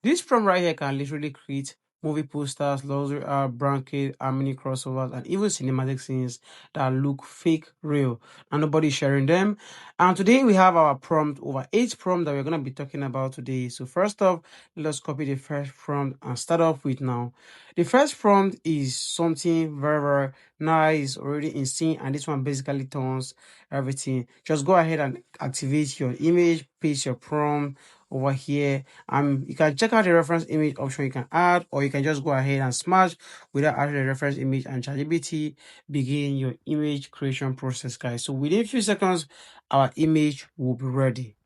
This prompt right here can literally create movie posters, luxury art, brand kit, mini crossovers, and even cinematic scenes that look fake real and nobody's sharing them. And today we have our prompt, over 8 prompts that we're going to be talking about today. So first off, let's copy the first prompt and start off with now. The first prompt is something very nice, already in scene, and this one basically turns everything. Just go ahead and activate your image, paste your prompt over here. You can check out the reference image option you can add, or you can just go ahead and smash without adding the reference image, and ChatGPT begin your image creation process, guys. So within a few seconds, our image will be ready.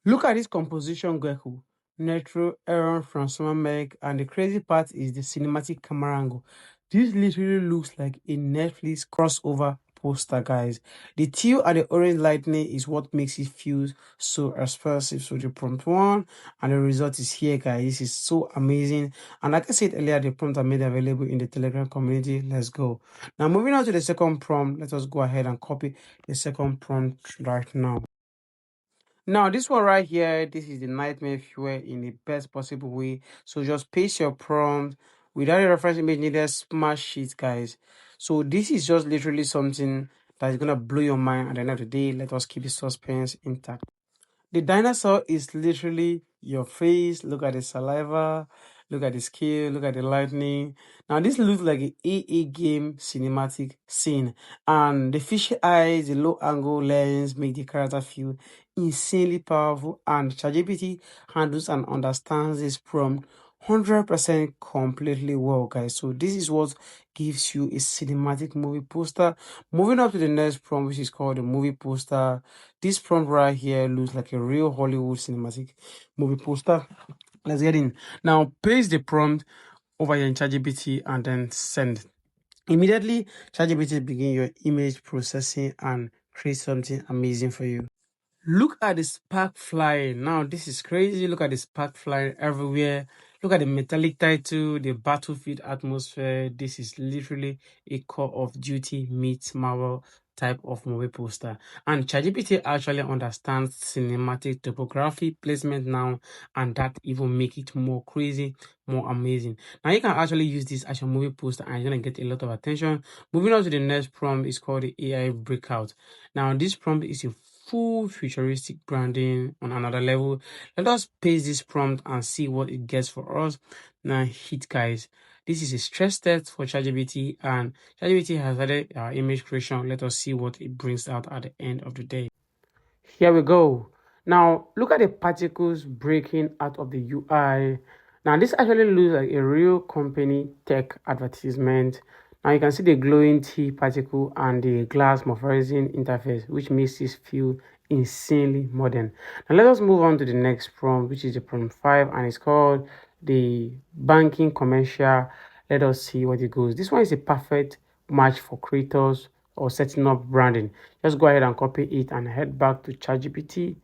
Look at this composition gecko, Netro, Aaron, Francois Meg, and the crazy part is the cinematic camera angle. This literally looks like a Netflix crossover poster, guys. The teal and the orange lightning is what makes it feel so expressive. So the prompt one and the result is here, guys. This is so amazing. And like I said earlier, the prompt are made available in the Telegram community. Let's go. Now moving on to the second prompt, let us go ahead and copy the second prompt right now. Now, this one right here, this is the nightmare fuel in the best possible way. So just paste your prompt without a reference image needed, smash it, guys. So this is just literally something that is gonna blow your mind at the end of the day. Let us keep the suspense intact. The dinosaur is literally your face. Look at the saliva. Look at the scale. Look at the lightning. Now, this looks like an AA game cinematic scene. And the fishy eyes, the low angle lens make the character feel insanely powerful. And ChatGPT handles and understands this prompt 100% completely well, guys. So this is what gives you a cinematic movie poster. Moving up to the next prompt, which is called the movie poster. This prompt right here looks like a real Hollywood cinematic movie poster. Let's get in. Now, paste the prompt over here in ChatGPT and then send. Immediately, ChatGPT begin your image processing and create something amazing for you. Look at the spark flying. Now, this is crazy. Look at the spark flying everywhere. Look at the metallic title, the battlefield atmosphere. This is literally a Call of Duty meets Marvel type of movie poster. And ChatGPT actually understands cinematic topography placement now, and that even make it more crazy, more amazing. Now you can actually use this as your movie poster and you're gonna get a lot of attention. Moving on to the next prompt is called the AI breakout. Now this prompt is a full futuristic branding on another level. Let us paste this prompt and see what it gets for us. Now hit, guys. This is a stress test for ChatGPT, and ChatGPT has added our image creation. Let us see what it brings out at the end of the day. Here we go. Now look at the particles breaking out of the UI. Now this actually looks like a real company tech advertisement. Now you can see the glowing tea particle and the glass morphosing interface, which makes this feel insanely modern. Now let us move on to the next prompt, which is the prompt 5, and it's called the banking commercial. Let us see what it goes. This one is a perfect match for creators or setting up branding. Just go ahead and copy it and head back to ChatGPT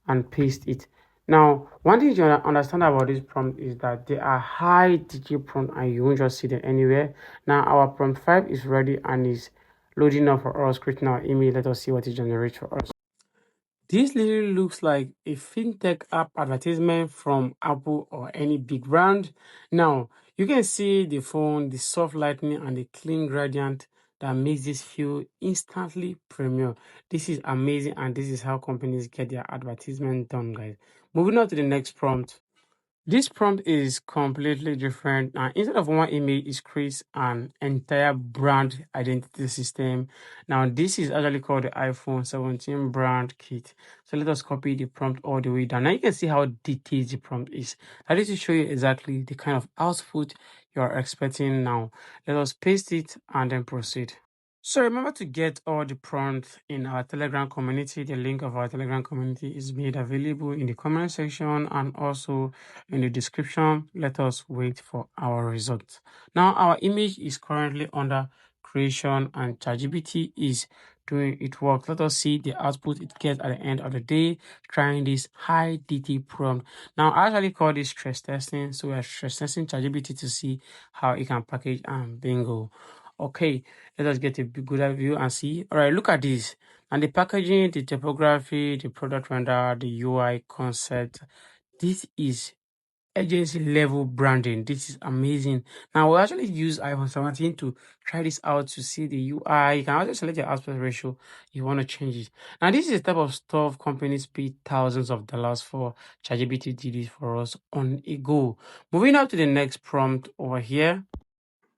and paste it. Now, one thing you understand about this prompt is that they are high DK prompt and you won't just see them anywhere. Now, our prompt 5 is ready and is loading up for us, creating our email. Let us see what it generates for us. This literally looks like a fintech app advertisement from Apple or any big brand. Now, you can see the phone, the soft lighting, and the clean gradient that makes this feel instantly premium. This is amazing, and this is how companies get their advertisement done, guys. Moving on to the next prompt. This prompt is completely different. Instead of one image, it creates an entire brand identity system. Now, this is actually called the iPhone 17 brand kit. So let us copy the prompt all the way down. Now you can see how detailed the prompt is. That is to show you exactly the kind of output you are expecting now. Let us paste it and then proceed. So remember to get all the prompts in our Telegram community. The link of our Telegram community is made available in the comment section and also in the description. Let us wait for our results. Now our image is currently under creation and ChatGPT is doing its work. Let us see the output it gets at the end of the day trying this high DT prompt. Now I actually call this stress testing. So we are stress testing ChatGPT to see how it can package and bingo. Okay, let us get a good view and see. All right, look at this. And the packaging, the typography, the product render, the UI concept. This is agency level branding. This is amazing. Now we'll actually use iPhone 17 to try this out to see the UI. You can also select your aspect ratio. You want to change it. Now this is the type of stuff companies pay thousands of dollars for. ChatGPT did it for us on a go. Moving on to the next prompt over here.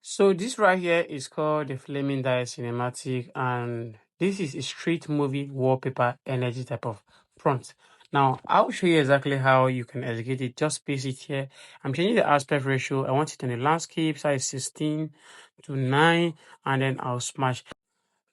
So this right here is called the Flaming Die Cinematic, and this is a street movie wallpaper energy type of prompt. Now I'll show you exactly how you can execute it. Just paste it here. I'm changing the aspect ratio. I want it on the landscape size 16 to 9, and then I'll smash.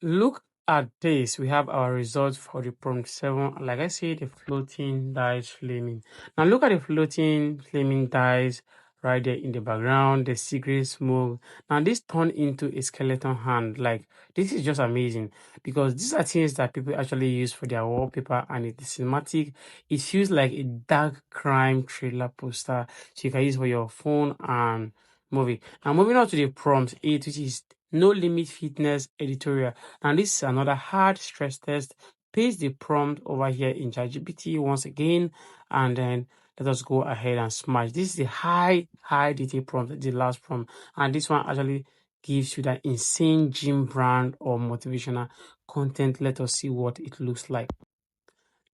Look at this. We have our results for the prompt 7. Like I said, the floating dies flaming. Now look at the floating flaming dies right there in the background, the secret smoke. Now this turned into a skeleton hand. Like this is just amazing because these are things that people actually use for their wallpaper, and it's cinematic. It feels like a dark crime thriller poster. So you can use for your phone and movie. Now moving on to the prompt 8, which is no limit fitness editorial. And this is another hard stress test. Paste the prompt over here in ChatGPT once again, and then let us go ahead and smash. This is the high detail prompt, the last prompt, and this one actually gives you that insane gym brand or motivational content. Let us see what it looks like.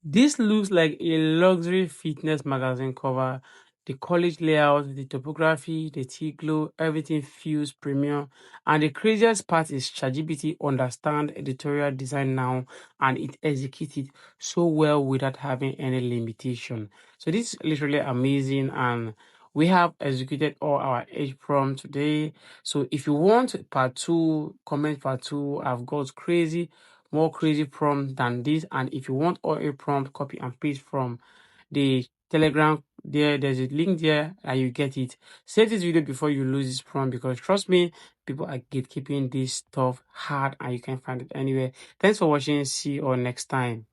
This looks like a luxury fitness magazine cover. The college layout, the topography, the T-glow, everything feels premium. And the craziest part is ChatGPT understand editorial design now, and it executes it so well without having any limitation. So this is literally amazing, and we have executed all our H prompt today. So if you want part 2, comment part 2. I've got more crazy prompt than this. And if you want all a prompt, copy and paste from the Telegram there's a link there and you get it. Save this video before you lose this prompt, because trust me, people are gatekeeping this stuff hard and you can't find it anywhere. Thanks for watching. See you all next time.